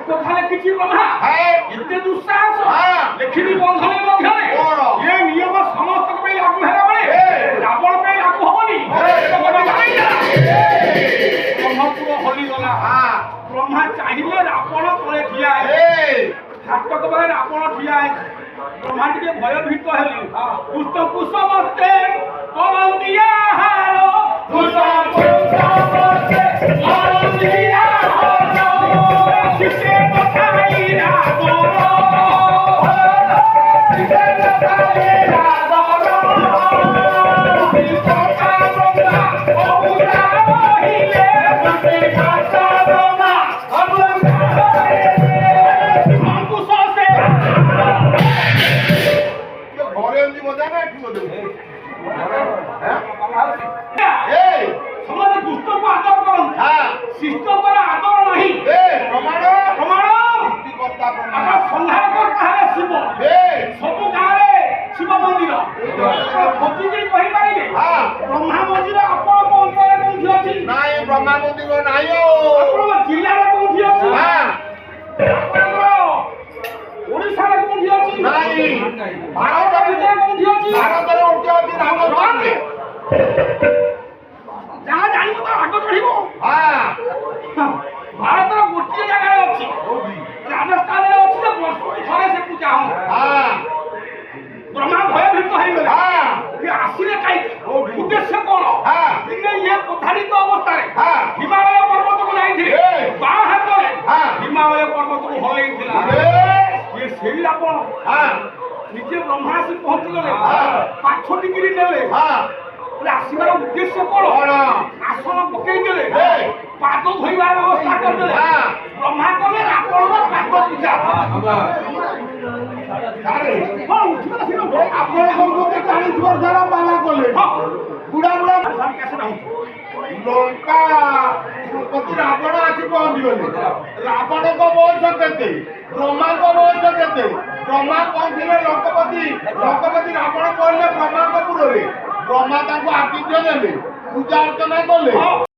কোথায় কিছু কথা এতে দুঃসাহস লেখিনি বন্ধনে মধ্যে এ নিয়ম সমস্ত পে লাগু হেলা বলে রাবণ পে লাগু হবনি ব্রহ্মপুর হলি গলা ব্রহ্মা চাইলে রাবণ তলে ঠিয়া ঠাকুর বলে রাবণ ঠিয়া ব্রহ্মা টিকে ভয়ভীত হেলি দুষ্ট কুসমস্তে কলন্দিয়া হারো দুষ্ট কুসমস্তে কলন্দিয়া হারো শিশে কথাই রাবণ শিশে কথাই রাবণ কথা ব্রহ্মা অবুরা রহিলে কথা ব্রহ্মা অবুরা অঙ্কুশ সে ঘরে এমনি মজা না একটু মজা সমাজে দুষ্টকে আদর করুন শিষ্টকে আদর নাহি প্রমাণ প্রমাণ সৃষ্টিকর্তা প্রমাণ আমার সংহার কর কাহে শিব সবু গাঁরে শিব মন্দির ভক্তিকে কহি পারিবে ব্রহ্মা মন্দির আপন অঞ্চলে কোনଠି ଅଛି ନାଇଁ ବ୍ରହ୍ମା ମନ୍ଦିର ନାହିଁ ଆପଣ ଜିଲ୍ଲାରେ କୋଉଠି ଅଛି ଆପଣଙ୍କର ଓଡ଼ିଶାରେ କୋଉଠି ଅଛି ନାହିଁ ଭାରତ ଭିତରେ କୋଉଠି ଅଛି ଭାରତରେ ଉଠି ଅଛି ରାମ ରହନ୍ତି। ଯାହା ଜାଣିବ ତ ଆଗ ଚଢିବ ଭାରତର ଗୋଟିଏ ଜାଗାରେ ଅଛି ରାଜସ୍ଥାନରେ ଅଛି ଯେ ବର୍ଷକୁ ଥରେ ସେ ପୂଜା ହବ ବ୍ରହ୍ମା ଭୟଭୀତ ହେଇଗଲେ ଆସିଲେ କାହିଁକି ଉଦ୍ଦେଶ୍ୟ କଣ ଦିନେ ଇଏ ପ୍ରଧାନିତ ଅବସ୍ଥାରେ ହିମାଳୟ ପର୍ବତକୁ ଯାଇଥିଲେ ବାଁ ହାତରେ ହିମାଳୟ ପର୍ବତକୁ ହଲେଇଥିଲା ଇଏ ସେଇ ରାବଣ ନିଜେ ବ୍ରହ୍ମା ଆସି ପହଞ୍ଚିଗଲେ ପାଛୋଟିକିରି ନେଲେ ଆସିବାର ଉଦ୍ଦେଶ୍ୟ କଣ ଆସନ ପକେଇଦେଲେ ପାଦ ଧୋଇବାର ବ୍ୟବସ୍ଥା କରିଦେଲେ ବ୍ରହ୍ମା କଲେ ରାବଣର ପାଦ ପୂଜା ଆପଣ କହୁଛନ୍ତି 40 ବର୍ଷର ପାଲା କଲେ ବୁଢା ବୁଢା ଲଙ୍କା ପ୍ରତି ରାବଣ ଆସି ପହଞ୍ଚିଗଲେ ରାବଣଙ୍କ ବୟସ କେତେ ବ୍ରହ୍ମାଙ୍କ ବୟସ କେତେ ବ୍ରହ୍ମା ପହଞ୍ଚିଲେ ଲୋକପତି ରାବଣ କହିଲେ ବ୍ରହ୍ମାଙ୍କ ପୁରରେ ବ୍ରହ୍ମା ତାଙ୍କୁ ଆତିଥ୍ୟ ଦେଲେ ପୂଜା ଅର୍ଚ୍ଚନା କଲେ